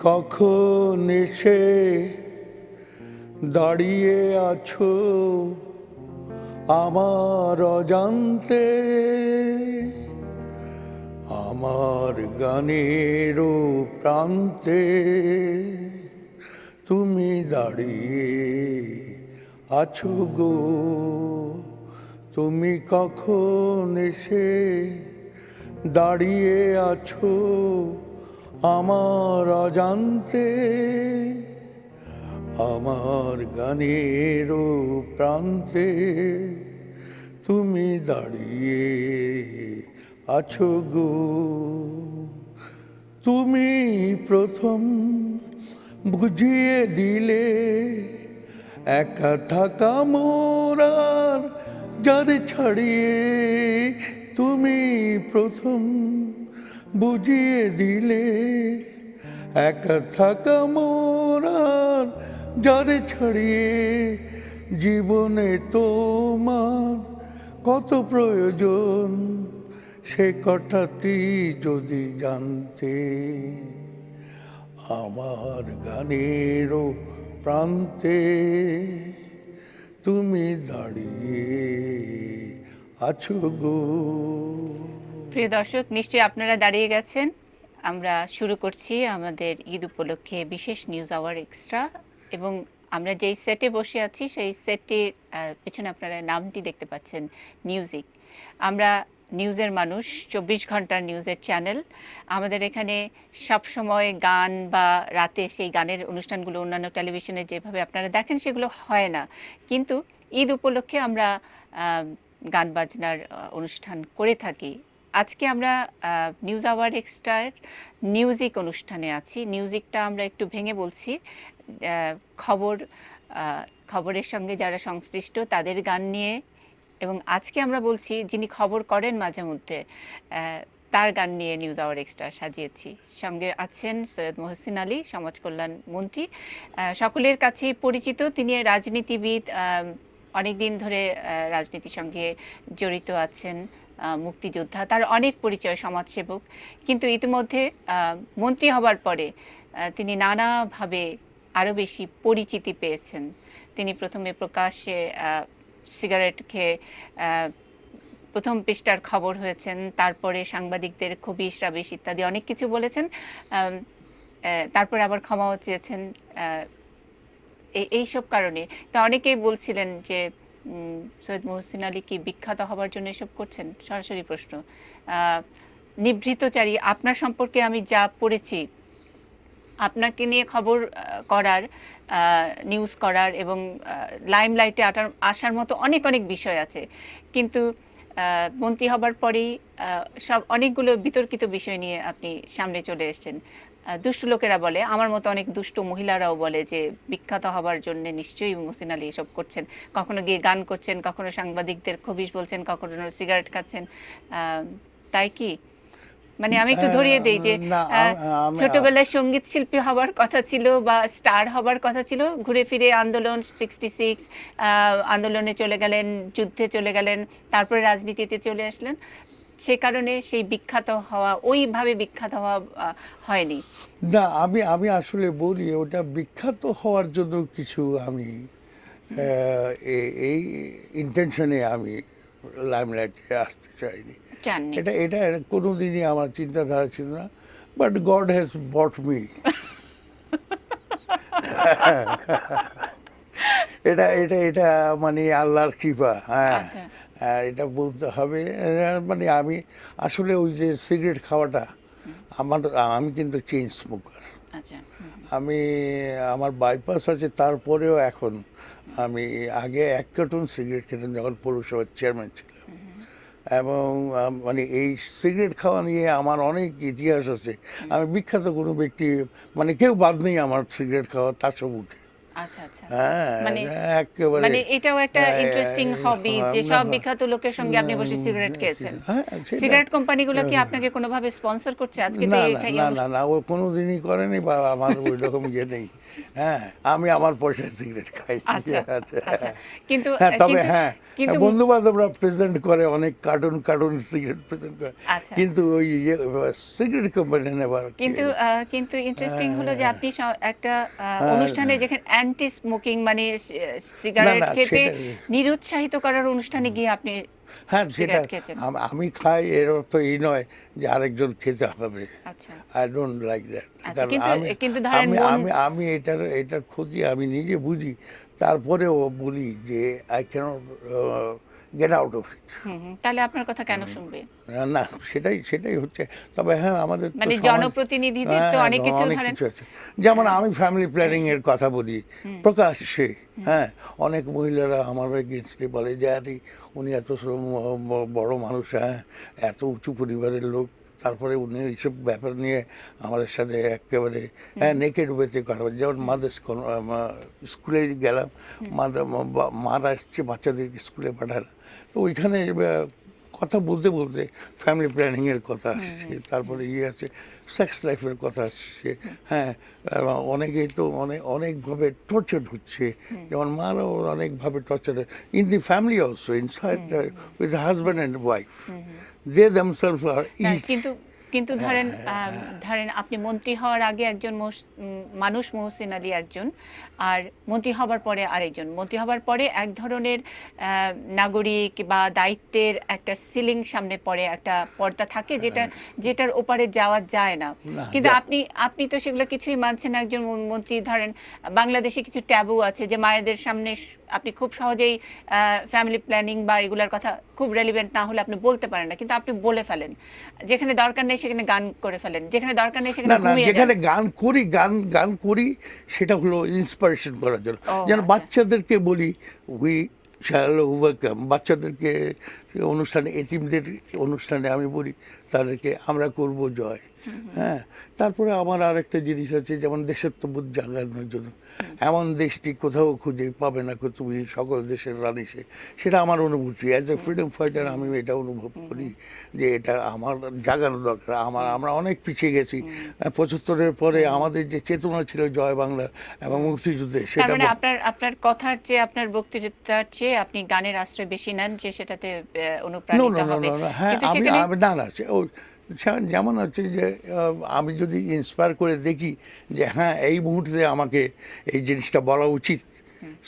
কখন এসে দাঁড়িয়ে আছো আমার অজান্তে, আমার গানেরও প্রান্তে তুমি দাঁড়িয়ে আছো গো। তুমি কখন এসে দাঁড়িয়ে আছো আমার অজান্তে, আমার গানেরও প্রান্তে তুমি দাঁড়িয়ে আছো গো। তুমি প্রথম বুঝিয়ে দিলে একা থাকা মোর আর যারে ছাড়িয়ে, তুমি প্রথম বুঝিয়ে দিলে একা থাকা মোর আর যারে ছাড়িয়ে, জীবনে তোমার কত প্রয়োজন সে কথাটি যদি জানতে, আমার গানেরও প্রান্তে তুমি দাঁড়িয়ে আছো গো। প্রিয় দর্শক, নিশ্চয়ই আপনারা দাঁড়িয়ে গেছেন। আমরা শুরু করছি আমাদের ঈদ উপলক্ষে বিশেষ নিউজ আওয়ার এক্সট্রা, এবং আমরা যেই সেটে বসে আছি সেই সেটটির পেছনে আপনারা নামটি দেখতে পাচ্ছেন, মিউজিক। আমরা নিউজের মানুষ, 24 ঘন্টার নিউজের চ্যানেল। আমাদের এখানে সবসময় গান বা রাতে সেই গানের অনুষ্ঠানগুলো অন্যান্য টেলিভিশনে যেভাবে আপনারা দেখেন সেগুলো হয় না, কিন্তু ঈদ উপলক্ষে আমরা গান বাজনার অনুষ্ঠান করে থাকি। আজকে আমরা নিউজ আওয়ার এক্সট্রার মিউজিক অনুষ্ঠানে আছি। মিউজিকটা আমরা একটু ভেঙে বলছি, খবরের সঙ্গে যারা সংশ্লিষ্ট তাদের গান নিয়ে, এবং আজকে আমরা বলছি যিনি খবর করেন মাঝে মধ্যে তার গান নিয়ে নিউজ আওয়ার এক্সট্রা সাজিয়েছি। সঙ্গে আছেন সৈয়দ মহসিন আলী, সমাজ কল্যাণ মন্ত্রী, সকলের কাছে পরিচিত। তিনি রাজনীতিবিদ, অনেক দিন ধরে রাজনীতির সঙ্গে জড়িত আছেন, মুক্তিযোদ্ধা, তার অনেক পরিচয়, সমাজসেবক। কিন্তু ইতিমধ্যে মন্ত্রী হবার পরে তিনি নানাভাবে আরও বেশি পরিচিতি পেয়েছেন। তিনি প্রথমে প্রকাশ্যে সিগারেট খেয়ে প্রথম পৃষ্ঠার খবর হয়েছেন, তারপরে সাংবাদিকদের খবিশ রাবিশ ইত্যাদি অনেক কিছু বলেছেন, তারপরে আবার ক্ষমাও চেয়েছেন এইসব কারণে। তা অনেকেই বলছিলেন যে সৈয়দ মহসিন আলী কি বিখ্যাত হবার জন্য এসব করছেন? সরাসরি প্রশ্ন। নিভৃতচারী, আপনার সম্পর্কে আমি যা পড়েছি, আপনাকে নিয়ে খবর করার, নিউজ করার এবং লাইমলাইটে আসার মতো অনেক অনেক বিষয় আছে, কিন্তু মন্ত্রী হবার পরেই অনেকগুলো বিতর্কিত বিষয় নিয়ে আপনি সামনে চলে এসেছেন। দুষ্ট লোকেরা বলে, আমার মতো অনেক দুষ্ট মহিলারাও বলে যে বিখ্যাত হবার জন্য নিশ্চয়ই মহসিন আলী এসব করছেন। কখনো গিয়ে গান করছেন, কখনো সাংবাদিকদের খবিশ বলছেন, কখনো সিগারেট খাচ্ছেন। তাই কি? মানে আমি একটু ধরিয়ে দেই যে ছোটবেলায় সঙ্গীত শিল্পী হবার কথা ছিল বা স্টার হবার কথা ছিল, ঘুরে ফিরে আন্দোলন 66 আন্দোলনে চলে গেলেন, যুদ্ধে চলে গেলেন, তারপরে রাজনীতিতে চলে আসলেন। সে কারণে সেই বিখ্যাত হওয়া, ওইভাবে বিখ্যাত হওয়া হয়নি। না, আমি আসলে বলি ওটা বিখ্যাত হওয়ার জন্য কিছু আমি এই ইন্টেনশনে আমি লাইমলাইটে আসতে চাইনি। এটা কোনোদিনই আমার চিন্তাধারা ছিল না, but God has bought me. এটা মানে আল্লাহর কৃপা। হ্যাঁ, এটা বলতে হবে। মানে আমি আসলে ওই যে সিগারেট খাওয়াটা, আমি কিন্তু চেইন স্মোকার। আমার বাইপাস আছে, তারপরেও এখন আমি আগে 1 কার্টন সিগারেট খেতাম যখন পৌরসভার চেয়ারম্যান ছিলাম, এবং মানে এই সিগারেট খাওয়া নিয়ে আমার অনেক ইতিহাস আছে। আমি বিখ্যাত কোনো ব্যক্তি, মানে কেউ বাদ নেই আমার সিগারেট খাওয়া তার সম্মুখে। আচ্ছা আচ্ছা হ্যাঁ মানে একেবারে মানে এটাও একটা ইন্টারেস্টিং হবি যে সব না, বিখ্যাত লোকের সঙ্গে আপনি বসে সিগারেট খেয়েছেন। হ্যাঁ সেটা সিগারেট কোম্পানিগুলো কি আপনাকে কোনোভাবে স্পন্সর করছে আজকে তো না এই না না না না ও কোনোদিনই করেনি বা আমার ওই রকম ইয়ে নেই। হ্যাঁ আমি আমার পয়সায় সিগারেট খাই। আচ্ছা আচ্ছা আচ্ছা কিন্তু হ্যাঁ তবে কিন্তু হ্যাঁ কিন্তু বন্ধু বান্ধবরা প্রেজেন্ট করে অনেক কার্টুন কার্টুন সিগারেট প্রেজেন্ট করে, আচ্ছা কিন্তু ওই সিগারেট কোম্পানি নেবার কিন্তু কিন্তু ইন্টারেস্টিং হলো যে আপনি একটা অনুষ্ঠানে যেখানে অ্যান্টি স্মোকিং মানে সিগারেট না, খেতে সেটা- নিরুৎসাহিত করার অনুষ্ঠানে গিয়ে আপনি হ্যাঁ সেটা সিগারেট খেয়েছেন। আমি খাই এর অর্থ এই নয় যে আরেকজন খেতে হবে। আচ্ছা আই ডোন্ট লাইক দ্যাট। আচ্ছা, কারণ কিন্তু ধরেন আমি মন- আমি আমি এটার ক্ষতি আমি নিজে বুঝি, তারপরেও বলি যে I cannot get out of it. তাহলে আপনার কথা কেন শুনবে? না সেটাই সেটাই হচ্ছে। তবে হ্যাঁ আমাদের তো মানে সমাজ- জনপ্রতিনিধিদের তো হ্যাঁ, অনেক কিছু অনেক ধরেন কিছু আছে। যেমন আমি ফ্যামিলি প্ল্যানিং এর কথা বলি প্রকাশ্যে, হ্যাঁ অনেক মহিলারা আমার এগেনস্টে বলে যে আরে উনি এত বড় মানুষ, হ্যাঁ এত উঁচু পরিবারের লোক, তারপরে উনি এইসব ব্যাপার নিয়ে আমাদের সাথে একেবারে হ্যাঁ নেকেড ওয়েতে কথা বলে। যেমন মাদার্স স্কুলে গেলাম, মারা এসছে বাচ্চাদেরকে স্কুলে পাঠায় না, তো ওইখানে কথা বলতে বলতে ফ্যামিলি প্ল্যানিংয়ের কথা আসছে, তারপরে ইয়ে আছে সেক্স লাইফের কথা আসছে। হ্যাঁ অনেকেই তো অনেকভাবে টর্চার হচ্ছে, যেমন মারাও অনেকভাবে torture in the family also inside with husband and wife, they themselves are each. কিন্তু কিন্তু ধরেন ধরেন আপনি মন্ত্রী হওয়ার আগে একজন মানুষ মহসিন আলী একজন, আর মন্ত্রী হবার পরে আরেকজন। মন্ত্রী হবার পরে এক ধরনের নাগরিক বা দায়িত্বের একটা সিলিং সামনে পড়ে, একটা পর্দা থাকে যেটার ওপারে যাওয়া যায় না। কিন্তু আপনি তো সেগুলো কিছুই মানছেন না। একজন মন্ত্রী, ধরেন বাংলাদেশে কিছু ট্যাবু আছে যে মায়েদের সামনে আপনি খুব সহজেই ফ্যামিলি প্ল্যানিং বা এগুলোর কথা খুব রেলিভেন্ট না হলে আপনি বলতে পারেন না, কিন্তু আপনি বলে ফেলেন। যেখানে দরকার নেই সেখানে গান করে ফেলেন, যেখানে দরকার নেই সেখানে না না ঘুমিয়ে যেখানে যান। গান করি সেটা হলো ইন্সপিরেশন করার জন্য। যেন আচ্ছা। বাচ্চাদেরকে বলি উই শ্যাল ওভারকাম, বাচ্চাদেরকে অনুষ্ঠানে এতিমদের অনুষ্ঠানে আমি বলি তাদেরকে আমরা করব জয়। হ্যাঁ তারপরে আমার আর একটা জিনিস আছে, যেমন দেশাত্মবোধ জাগানোর জন্য, এমন দেশটি কোথাও খুঁজে পাবে না তুমি সকল দেশের রানী সে, সেটা আমার অনুভূতি। অ্যাজ এ ফ্রিডম ফাইটার আমি এটা অনুভব করি যে এটা আমার জাগানো দরকার। আমরা অনেক পিছিয়ে গেছি। ৭৫-এর পরে আমাদের যে চেতনা ছিল জয় বাংলার এবং মুক্তিযুদ্ধে, তার সেটা মানে আপনার কথার চেয়ে আপনার বক্তৃতার চেয়ে আপনি গানের আশ্রয় বেশি নেন যে সেটাতে অনুপ্রাণিত হবে। হ্যাঁ কিন্তু আমি সেখানে না না যেমন হচ্ছে যে আমি যদি ইন্সপায়ার করে দেখি যে হ্যাঁ এই মুহূর্তে আমাকে এই জিনিসটা বলা উচিত,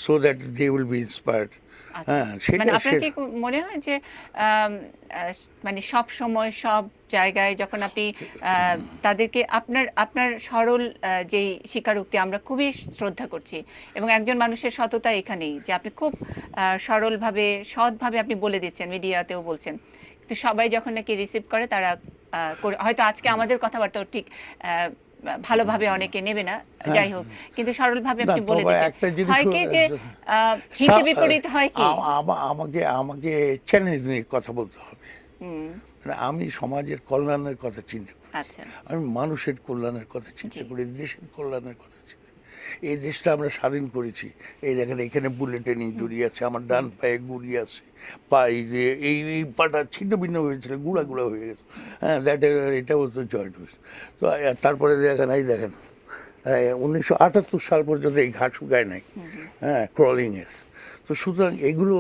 so that they will be inspired. হ্যাঁ মানে আপনার কি মনে হয় যে মানে সব সময় সব জায়গায় যখন আপনি তাদেরকে আপনার সরল যেই স্বীকারোক্তি আমরা খুবই শ্রদ্ধা করছি, এবং একজন মানুষের সততা এখানেই যে আপনি খুব সরলভাবে সৎভাবে আপনি বলে দিচ্ছেন, মিডিয়াতেও বলছেন, কিন্তু সবাই যখন নাকি রিসিভ করে তারা হয়তো আজকে আমাদের কথাবার্তা ঠিক ভালোভাবে অনেকে নেবে না, যাই হোক, কিন্তু সরলভাবে আপনি বলে দিচ্ছেন। হয় কি যে হিতে বিপরীত হয় কি, আমাকে চ্যালেঞ্জ নিয়ে কথা বলতে হবে। আমি সমাজের কল্যাণের কথা চিন্তা করি, আচ্ছা আমি মানুষের কল্যাণের কথা চিন্তা করি, দেশের কল্যাণের কথা চিন্তা করি। এই দেশটা আমরা স্বাধীন করেছি, এই দেখেন এখানে বুলেটের ইঞ্জুরি আছে, আমার ডান পায়ে গুড়ি আছে, পায়ে এই পাটা ছিন্ন ভিন্ন হয়েছিল, গুঁড়া গুঁড়া হয়ে গেছে। হ্যাঁ এটাও তো জয়েন্ট হয়েছে। তো তারপরে দেখেন 1978 সাল পর্যন্ত এই ঘাট শুকায় নাই, হ্যাঁ ক্রলিংয়ের। তো সুতরাং এগুলো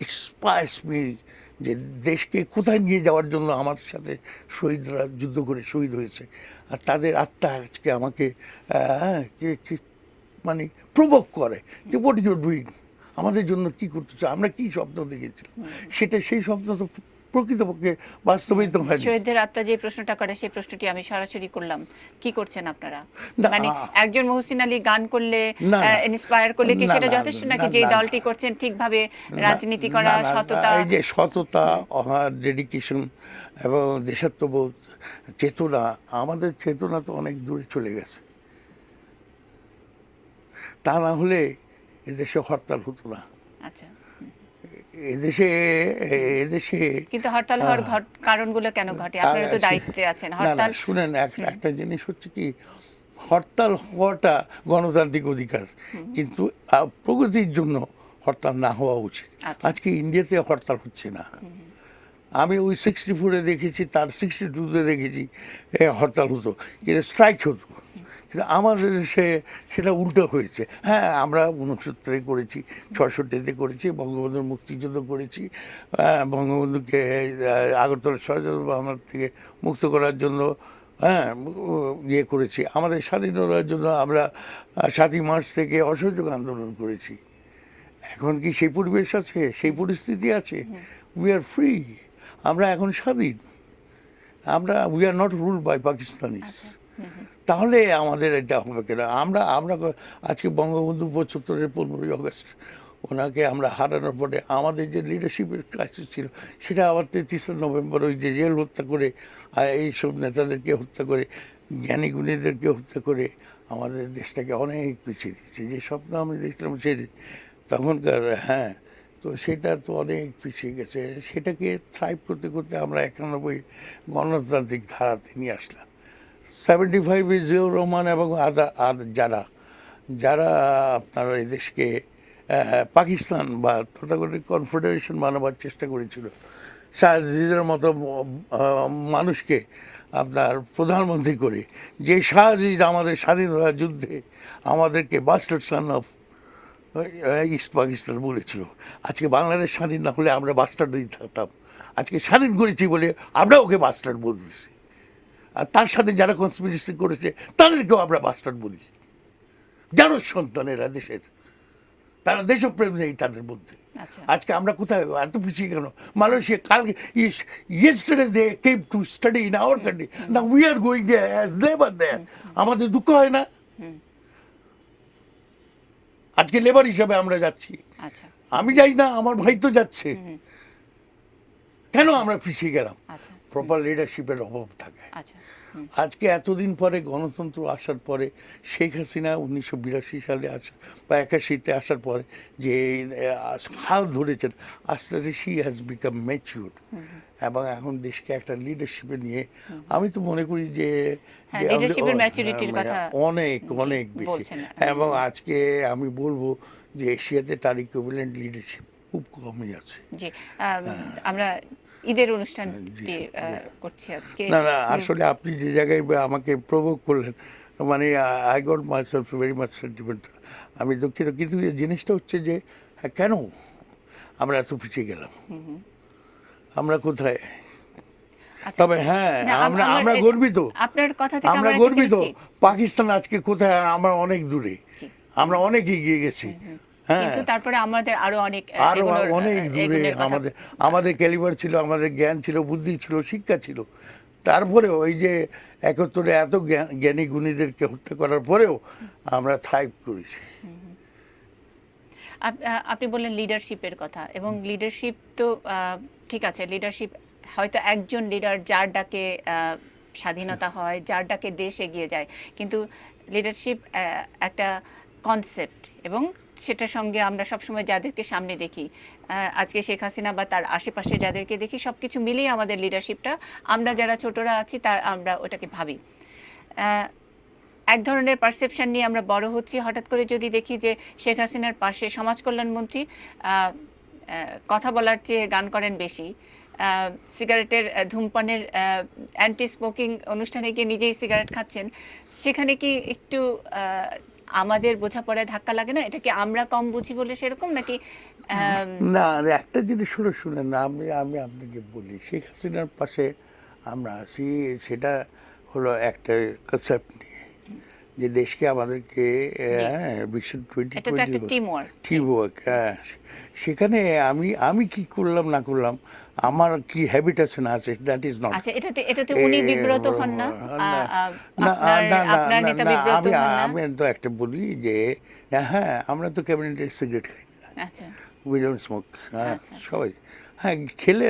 ইন্সপায়ার্স মি যে দেশকে কোথায় নিয়ে যাওয়ার জন্য আমার সাথে শহীদরা যুদ্ধ করে শহীদ হয়েছে, আর তাদের আত্মা আজকে আমাকে মানে প্রভোক করে যে হোয়াট ইউ ডুইং, আমাদের জন্য কি করতেছো, আমরা কি স্বপ্ন দেখেছিলাম, সেই স্বপ্ন তো প্রকৃতপক্ষে বাস্তবায়িত হয়নি। শহীদদের আত্মা যে প্রশ্নটা করে সেই প্রশ্নটি আমি সরাসরি করলাম, কি করছেন আপনারা? মানে একজন মহসিন আলী গান করলে ইন্সপায়ার করলে কি সেটা যথেষ্ট নাকি যে দলটি করছেন ঠিকভাবে রাজনীতি করা, সততা? এই যে সততা, ডেডিকেশন এবং দেশাত্মবোধ, চেতনা, আমাদের চেতনা তো অনেক দূরে চলে গেছে। তা না হলে এদেশে হরতাল হতো না। আচ্ছা, এদেশে কিন্তু হরতাল হওয়ার কারণগুলো কেন ঘটে? আপনারা তো দায়িত্বে আছেন। হরতাল শুনেন, একটা জিনিস হচ্ছে কি, হরতাল হওয়াটা গণতান্ত্রিক অধিকার, কিন্তু প্রগতির জন্য হরতাল না হওয়া উচিত। আচ্ছা। আজকে ইন্ডিয়াতে হরতাল হচ্ছে না। আমি ওই 64-এ দেখেছি, তার 62-তে দেখেছি হরতাল হতো, কিন্তু স্ট্রাইক হতো। কিন্তু আমাদের দেশে সেটা উল্টো হয়েছে। হ্যাঁ, আমরা 69-এ করেছি, 66-তে করেছি, বঙ্গবন্ধুর মুক্তিযুদ্ধ করেছি, বঙ্গবন্ধুকে আগরতলা ষড়যন্ত্র আমার থেকে মুক্ত করার জন্য হ্যাঁ ইয়ে করেছি। আমাদের স্বাধীনতার জন্য আমরা 7ই মার্চ থেকে অসহযোগ আন্দোলন করেছি। এখন কি সেই পরিবেশ আছে, সেই পরিস্থিতি আছে? উই আর ফ্রি, আমরা এখন স্বাধীন, আমরা we are not ruled by Pakistanis. তাহলে আমাদের এটা হবে কেন? আমরা আমরা আজকে বঙ্গবন্ধু 75-এর 15ই আগস্ট ওনাকে আমরা হারানোর পরে আমাদের যে লিডারশিপের ক্রাইসিস ছিল, সেটা আবার 33 নভেম্বর ওই যে জেল হত্যা করে আর এইসব নেতাদেরকে হত্যা করে, জ্ঞানী গুণীদেরকে হত্যা করে আমাদের দেশটাকে অনেক পিছিয়ে দিচ্ছে। যে স্বপ্ন আমি দেখছিলাম সেই তখনকার, হ্যাঁ, তো সেটা তো অনেক পিছিয়ে গেছে। সেটাকে থ্রাইভ করতে করতে আমরা 91 গণতান্ত্রিক ধারাতে নিয়ে আসলাম। 75-এ জিয়াউর রহমান এবং আর যারা যারা আপনার এই দেশকে পাকিস্তান বা তথাকথিত কনফেডারেশন বানাবার চেষ্টা করেছিল, শাহজিদের মতো মানুষকে আপনার প্রধানমন্ত্রী করে, যে শাহজিদ আমাদের স্বাধীনতা যুদ্ধে আমাদেরকে bastard son of east Pakistan বলেছিল। আজকে বাংলাদেশ স্বাধীন না হলে আমরা বাস্টার্ডই থাকতাম। আজকে স্বাধীন করেছি বলে আমরা ওকে বাস্টার্ড বলতেছি, আর তার সাথে যারা কনস্পিরেসি করেছে তাদেরকেও আমরা বাস্টার্ড বলি। যারা সন্তানেরা দেশের, তারা দেশপ্রেম নেই তাদের মধ্যে। আজকে আমরা কোথায় এত পিছিয়ে কেন? মালয়েশিয়া কালকে yesterday they came to study in our country, now we are going there as labor there. আমাদের দুঃখ হয় না? আজকে লেবার হিসাবে আমরা যাচ্ছি, আমি যাই না, আমার ভাই তো যাচ্ছে। কেন আমরা পিছিয়ে গেলাম? প্রপার লিডারশিপের অভাব থাকে। আজকে এতদিন পরে গণতন্ত্র আসার পরে, শেখ হাসিনা 1982 সালে আসা বা 81-তে আসার পরে যে হাল ধরেছেন, আস্তে আস্তে শি হ্যাজ বিকাম ম্যাচিউরড, এবং এখন দেশকে একটা লিডারশিপে নিয়ে আমি তো মনে করি যে অনেক অনেক বেশি। এবং আজকে আমি বলবো যে এশিয়াতে তার ইকুইভ্যালেন্ট লিডারশিপ খুব কমই আছে। আমরা ঈদের অনুষ্ঠান করছি আজকে। না না, আসলে আপনি যে জায়গায় আমাকে প্রভোগ করলেন, মানে I got myself very much sentimental. আমি দুঃখিত, কিন্তু এই জিনিসটা হচ্ছে যে কেন আমরা এত পিছিয়ে গেলাম, আমরা কোথায়? তবে হ্যাঁ, আমরা গর্বিত, আমরা গর্বিত। পাকিস্তান আজকে কোথায়? আমরা অনেক দূরে, আমরা অনেক এগিয়ে গেছি। কিন্তু তারপরে আমাদের আরো অনেক দূরে আমাদের ক্যালিবার ছিল, আমাদের জ্ঞান ছিল, বুদ্ধি ছিল, শিক্ষা ছিল। তারপরে ওই যে 71-এ এত জ্ঞানী গুণীদেরকে হত্যা করার পরেও আমরা থ্রাইভ করেছি। আপনি বললেন লিডারশিপের কথা, এবং লিডারশিপ তো ঠিক আছে, লিডারশিপ হয়তো একজন লিডার যার ডাকে স্বাধীনতা হয়, যার ডাকে দেশ এগিয়ে যায়, কিন্তু লিডারশিপ একটা কনসেপ্ট, এবং সেটার সঙ্গে আমরা সবসময় যাদেরকে সামনে দেখি, আজকে শেখ হাসিনা বা তার আশেপাশে যাদেরকে দেখি, সব কিছু মিলিয়ে আমাদের লিডারশিপটা, আমরা যারা ছোটরা আছি আমরা ওটাকে ভাবি এক ধরনের পারসেপশন নিয়ে আমরা বড় হচ্ছি। হঠাৎ করে যদি দেখি যে শেখ হাসিনার পাশে সমাজ কল্যাণমন্ত্রী কথা বলার চেয়ে গান করেন বেশি, সিগারেটের ধূমপানের অ্যান্টি স্মোকিং অনুষ্ঠানে গিয়ে নিজেই সিগারেট খাচ্ছেন, সেখানে কি একটু আমাদের বোঝাপড়ায় ধাক্কা লাগে না? এটা কি আমরা কম বুঝি বলে সেরকম, নাকি? না, একটা জিনিস শুনেন না, আমি আপনাকে বলি, শেখ হাসিনার পাশে আমরা আছি, সেটা হলো একটা কনসেপ্ট নিয়ে যে দেশকে আমাদেরকে বিশ্ব 2020 টিমওয়ার্ক, সেখানে আমি কি করলাম না করলাম, আমার কি হ্যাবিট আছে না আছে, দ্যাট ইজ নট। আচ্ছা, এটাতে উনি বিব্রত হন না? আমি তো একটা বলি যে হ্যাঁ, আমরা তো ক্যাবিনেটে সিগারেট খাই না, আচ্ছা, উই ডোন্ট স্মোক, সবাই হ্যাঁ খেলে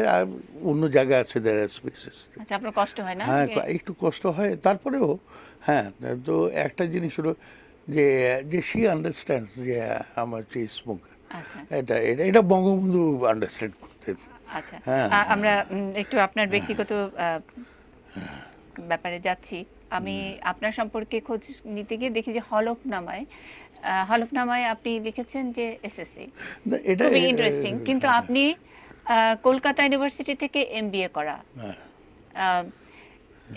অন্য জায়গায় আছে, দেয়ার আর স্পেসেস। আচ্ছা, আপনার কষ্ট হয় না? হ্যাঁ, একটু কষ্ট হয়, তারপরেও হ্যাঁ। তো একটা জিনিস হলো যে শি আন্ডারস্ট্যান্ডস যে আমার যে স্মোকার, এটা বঙ্গবন্ধু আন্ডারস্ট্যান্ড করতেন। আচ্ছা, আমরা একটু আপনার ব্যক্তিগত ব্যাপারে যাচ্ছি। আমি আপনার সম্পর্কে খোঁজ নিতে গিয়ে দেখি যে হলফনামায় আপনি লিখেছেন যে এসএসসি, না, এটা খুবই ইন্টারেস্টিং। কিন্তু আপনি কলকাতা ইউনিভার্সিটি থেকে এমবিএ করা, হ্যাঁ। আহ,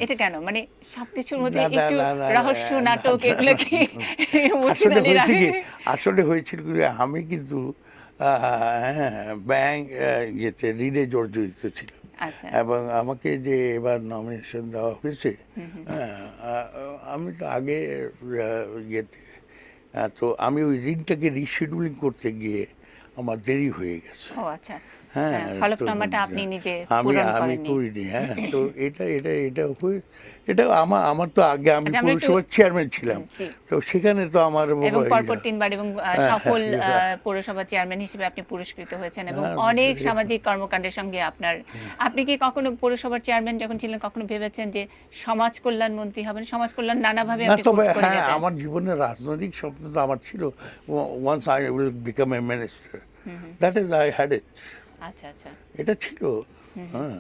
এটা কেন? মানে সবকিছুর মধ্যে না, না, একটু না, না, রহস্য, না, নাটক, না, এগুলো কি মসজিদ আসলে আলীর হয়েছে কি, আগে? আসলে হয়েছিল কি, আমি কিন্তু ব্যাংক ইয়েতে ঋণে জর্জরিত ছিল, আচ্ছা, এবং আমাকে যে এবার নমিনেশন দেওয়া হয়েছে, হ্যাঁ, আমি তো আগে ইয়েতে, তো আমি ওই ঋণটাকে রিশিডিউলিং করতে গিয়ে আমার দেরি হয়ে গেছে। ও আচ্ছা, হ্যাঁ, হলফনামাটা আপনি নিজে আমি পূরণ আমি করেননি। করিনি। হ্যাঁ, তো এটা আমার তো আগে আমি আচ্ছা, আমরা একটু- পৌরসভার চেয়ারম্যান ছিলাম, জি। তো সেখানে তো আমার এবং পরপর 3বার এবং সফল হ্যাঁ। পৌরসভা চেয়ারম্যান হিসেবে আপনি পুরস্কৃত হয়েছেন, এবং হ্যাঁ, অনেক বুঝতে সামাজিক কর্মকাণ্ডের সঙ্গে আপনি কি কখনো পৌরসভার চেয়ারম্যান যখন ছিলেন কখনো ভেবেছেন যে সমাজ কল্যাণ মন্ত্রী হবেন? সমাজ কল্যাণ নানাভাবে না, আপনি তবে করে হ্যাঁ, যেতেন। আমার জীবনের রাজনৈতিক স্বপ্ন তো আমার ছিল, once I will become a minister, that is I had it. আচ্ছা আচ্ছা, এটা ছিল, হ্যাঁ,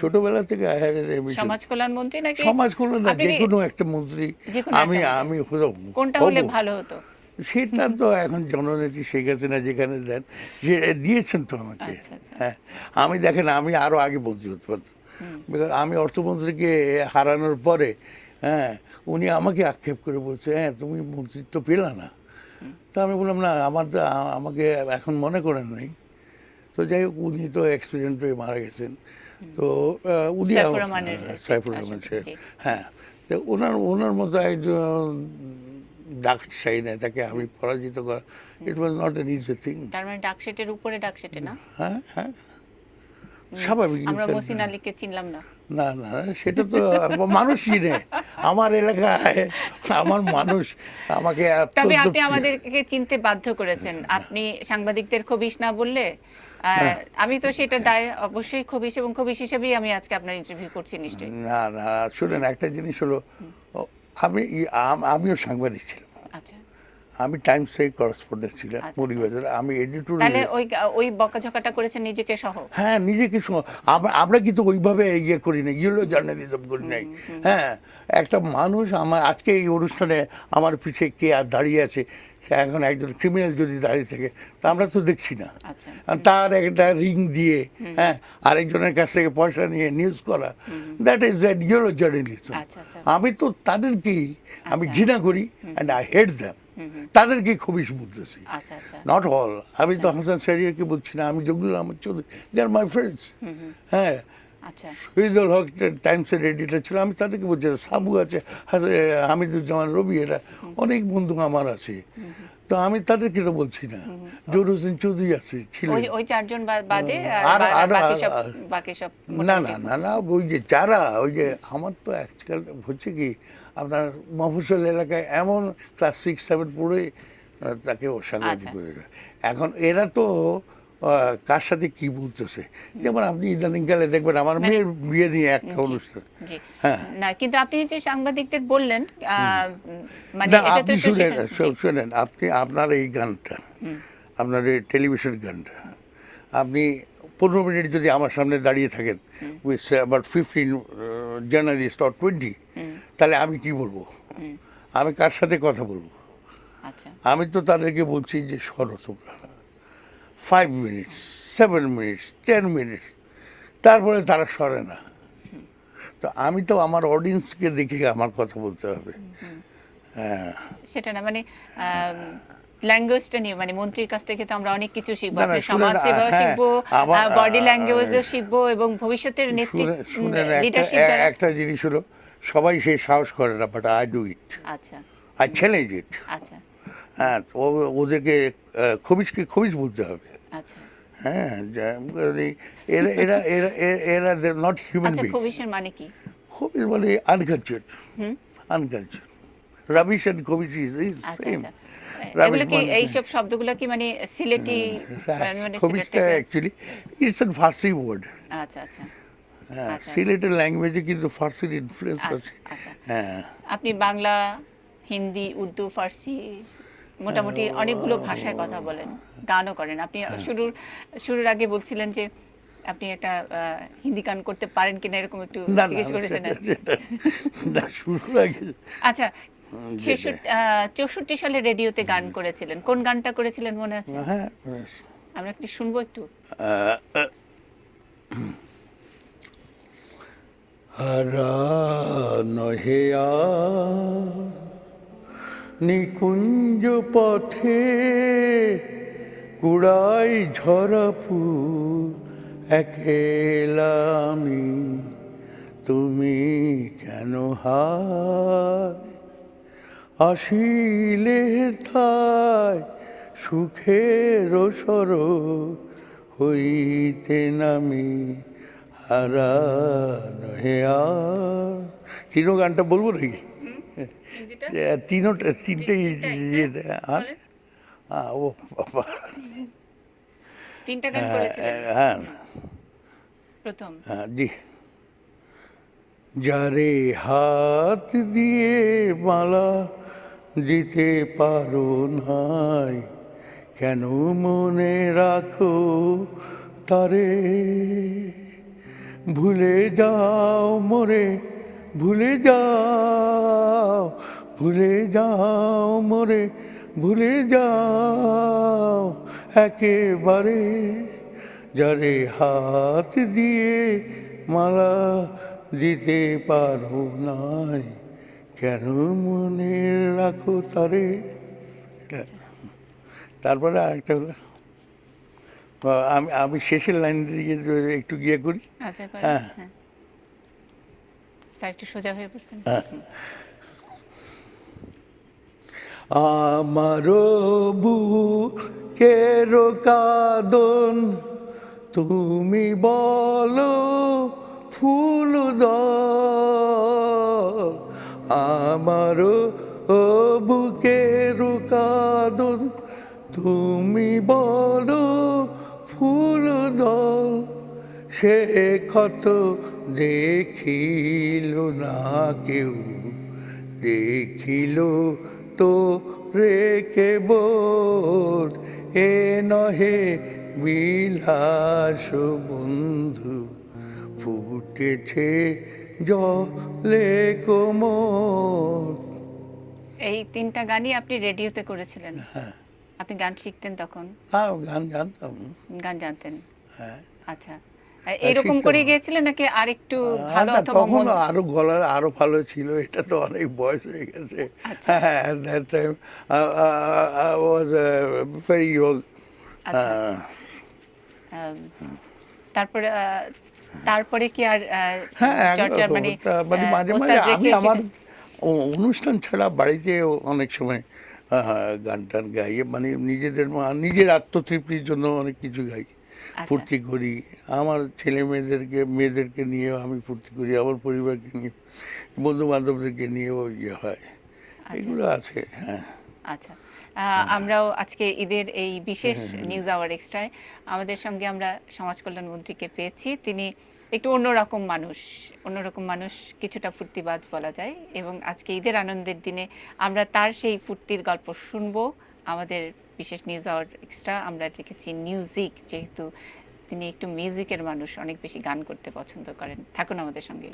ছোটবেলা থেকে আই হ্যাড এন এম্বিশন। সমাজ কল্যাণ মন্ত্রী নাকি সমাজ কল্যাণ না, আপনি যে কোনো একটা মন্ত্রী, যে কোনো আমি একটা আমি কোনটা হবো। হলে ভালো হতো? সেটা তো এখন জননেত্রী শেখ হাসিনা যেখানে দেন, যে দিয়েছেন তো আমাকে। আচ্ছা, আচ্ছা। হ্যাঁ, আমি দেখেন, আমি আরো আগে মন্ত্রী হতে পারতাম, বিকজ আমি অর্থমন্ত্রীকে হারানোর পরে, হ্যাঁ, উনি আমাকে আক্ষেপ করে বলছে, হ্যাঁ, তুমি মন্ত্রিত্ব পেলা না। তা আমি বললাম, না, আমাকে এখন মনে করেন নাই। তো যাই হোক, উনি তো অ্যাক্সিডেন্ট হয়ে মারা গেছেন। তো উনি সাইফুর রহমানের সাইফুর রহমান সাহেব, জি। হ্যাঁ, তো ওনার মতো একজন ডাকসাই নেতাকে আমি পরাজিত করা, it was not an easy thing. তার মানে ডাকসেটের উপরে ডাকসেটে না? হ্যাঁ, হ্যাঁ, স্বাভাবিক। আমরা মহসিন আলীকে চিনলাম না। না, না, সেটা তো মানুষ চিনে আমার এলাকায়, আমার মানুষ আমাকে তবে অত্যন্ত আপনি আমাদেরকে চিনতে বাধ্য করেছেন। আপনি সাংবাদিকদের খবিশ না বললে, আমি তো সেটা দায় অবশ্যই খবিশ, এবং খবিশ হিসেবেই আমি আজকে আপনার ইন্টারভিউ করছি নিশ্চয়ই। না, না, শুনেন, একটা জিনিস হলো, আমিও সাংবাদিক ছিলাম, আচ্ছা, আমি টাইমসের করেসপন্ডেন্ট ছিলাম, আচ্ছা। মৌলভীবাজার, আমি তাহলে এডিটোরিয়াল। ওই বকাঝকাটা করেছেন নিজেকে সহ? হ্যাঁ, নিজেকে আমরা কিন্তু ওইভাবে ইয়ে করি না, ইয়েলো জার্নালিজম করি নাই। হ্যাঁ, একটা মানুষ, আমার আজকে এই অনুষ্ঠানে আমার পিছিয়ে কে আর দাঁড়িয়ে আছে, সে এখন একজন ক্রিমিনাল যদি দাঁড়িয়ে থাকে, তা আমরা তো দেখছি না। আচ্ছা, আর তার একটা রিং দিয়ে, হ্যাঁ, আরেকজনের কাছ থেকে পয়সা নিয়ে নিউজ করা, that is that yellow journalism. আচ্ছা, আচ্ছা। আমি তো তাদেরকেই আমি ঘৃণা করি, অ্যান্ড আই হেট দ্যাম, তাদেরকে খুবই বুঝতেছি, আচ্ছা, আচ্ছা। Not all. আমি তো হাসান শাহরিয়ারকে বলছি না, আমি জগলুল আহমদ চৌধুরী, দে আর মাই ফ্রেন্ডস। হ্যাঁ, আচ্ছা, শহীদুল হক টাইমসের এডিটর ছিল, আমি তাদেরকে বলছি, সাবু আছে, হামিদুজ্জামান রবি, এরা অনেক বন্ধু আমার আছে, তো আমি তাদেরকে তো বলছি না। জহুর হোসেন চৌধুরী আছে, ছিল। ওই চারজন বাদে বাকি সব না, না, না, না, ওই যে যারা, ওই যে আমার তো আজকাল হচ্ছে কি, আপনার মফস্বল এলাকায় এমন ক্লাস 6-7 পড়ে তাকে সাংবাদিক আচ্ছা। করে, এখন এরা তো কার সাথে কি বলতেছে, যেমন আপনি ইদানিংকালে দেখবেন আমার মেয়ের বিয়ে নিয়ে একটা অনুষ্ঠান। জি। হ্যাঁ। না, কিন্তু আপনি যে সাংবাদিকদের বললেন, মানে না, এটা তো আপনি একটু শুনেন, আপনি আপনার এই গানটা, আপনার এই টেলিভিশন গানটা, আপনি 15 মিনিট যদি আমার সামনে দাঁড়িয়ে থাকেন উইথ অ্যাবাউট 15 জার্নালিস্ট অর 20, তাহলে আমি কি বলবো? আমি কার সাথে কথা বলবো? আচ্ছা, আমি তো তাদেরকে বলছি যে সরো তোমরা, 5 মিনিটস, 7 মিনিটস, 10 মিনিটস, তারপরে তারা সরে না। তো আমি তো আমার অডিয়েন্সকে দেখে আমার কথা বলতে হবে। হ্যাঁ, সেটা না, মানে ল্যাঙ্গুয়েজটা নিয়ে, মানে মন্ত্রীর কাছ থেকে তো আমরা অনেক কিছু শিখবো, না, না, আপনি শুনেন, সমাজ সেবা হ্যাঁ, শিখবো, আমার- বডি ল্যাঙ্গুয়েজও শিখবো, এবং ভবিষ্যতের নেতৃত্ব, শুনেন, লিডারশিপ। একটা জিনিস হলো, সবাই সেই সাহস করে না, বাট আই ডু ইট, আচ্ছা, আই চ্যালেঞ্জ ইট। আচ্ছা, হ্যাঁ, ওদেরকে খবিজ বলতে হবে। আচ্ছা, হ্যাঁ, এরা এরা এরা এরা নট হিউম্যান আচ্ছা। বিং। খবিশের মানে কি? খবিজ মানে আনকালচার, আনকালচার। রাবিশ অ্যান্ড খবিজ ইজ আচ্ছা, সেম। আচ্ছা। এগুলো কি, এইসব শব্দগুলো কি মানে সিলেটি, মানে খবিজটা সিলেট থেকে? Actually it's an Farsi word. আচ্ছা, আচ্ছা, হ্যাঁ, আচ্ছা। সিলেটের ল্যাঙ্গুয়েজে কিন্তু ফার্সির ইনফ্লুয়েন্স আছে। আচ্ছা। হ্যাঁ, আপনি বাংলা, হিন্দি, উর্দু, ফার্সি, মোটামুটি অনেকগুলো ভাষায় কথা বলেন, গানও করেন। আপনি শুরুর আগে বলছিলেন যে আপনি একটা হিন্দি গান করতে পারেন কিনা এরকম একটু না না জিজ্ঞেস করেছেন? না শুরুর আগে আচ্ছা, 64 সালে রেডিওতে গান করেছিলেন, কোন গানটা করেছিলেন মনে আছে? হ্যাঁ আমরা একটু শুনবো একটু। হারানো হে নিকুঞ্জ পথে কুড়াই ঝরা ফুল একেলা আমি, তুমি কেন হায় আসিলে থায় সুখের সরোর হইতে নামি হারানো হে তিনও গানটা বলবো নাকি? তিনটেই ইয়েতে আর ও বাবা তিনটা গান করেছিলেন হ্যাঁ প্রথম। হ্যাঁ জি। যারে হাত দিয়ে মালা দিতে পারো নাই, কেন মনে রাখো তারে, ভুলে যাও মোরে ভুলে যাও, ভুলে যাও মোরে ভুলে যাও একেবারে, যারে হাত দিয়ে মালা দিতে পারো নাই, কেন মনে রাখো তারে। তারপরে আরেকটা হলো আমি শেষের লাইন দিয়ে একটু গিয়ে করি। আচ্ছা করেন। হ্যাঁ। হ্যাঁ স্যার একটু সোজা হয়ে বসবেন। আমারও বুকের কাঁদন তুমি বলো ফুল দল, আমারও বুকের কাঁদন তুমি বলো ফুল দল, সে ক্ষত দেখিল না কেউ, দেখিল তো রেখে বোধ এ নহে বিলাস বন্ধু, ফুটেছে জলে কোমল। এই তিনটা গানই আপনি রেডিওতে করেছিলেন? হ্যাঁ আপনি গান শিখতেন তখন? হ্যাঁ গান জানতাম। গান জানতেন? হ্যাঁ আচ্ছা, এরকম করে গিয়েছিলেন নাকি আরেকটু ভালো অথবা তখন আরো গলার আরো ভালো ছিল, এটা তো অনেক বয়স হয়ে গেছে। হ্যাঁ at that time I was very young. তারপরে তারপরে কি আর হ্যাঁ চর্চা মানে মাঝে মাঝে ওস্তাদ আমি রেখে আমার সেটা- অনুষ্ঠান ছাড়া বাড়িতে অনেক সময় গান টান গাই, মানে নিজের আত্মতৃপ্তির জন্য অনেক কিছু গাই, আচ্ছা। ফুর্তি করি, আমার ছেলে মেয়েদেরকে নিয়ে আমি ফুর্তি করি, আমার পরিবারকে নিয়ে, বন্ধু বান্ধবদেরকে নিয়েও ইয়ে হয়, এগুলো আছে। হ্যাঁ আচ্ছা, আমরাও আজকে ঈদের এই বিশেষ নিউজ আওয়ার এক্সট্রায় আমাদের সঙ্গে আমরা সমাজ কল্যাণ মন্ত্রীকে পেয়েছি। তিনি একটু অন্যরকম মানুষ, কিছুটা ফুর্তিবাজ বলা যায়, এবং আজকে ঈদের আনন্দের দিনে আমরা তার সেই ফুর্তির গল্প শুনবো। আমাদের বিশেষ নিউজ আওয়ার এক্সট্রা আমরা রেখেছি মিউজিক, যেহেতু তিনি একটু মিউজিকের মানুষ, অনেক বেশি গান করতে পছন্দ করেন। থাকুন আমাদের সঙ্গে।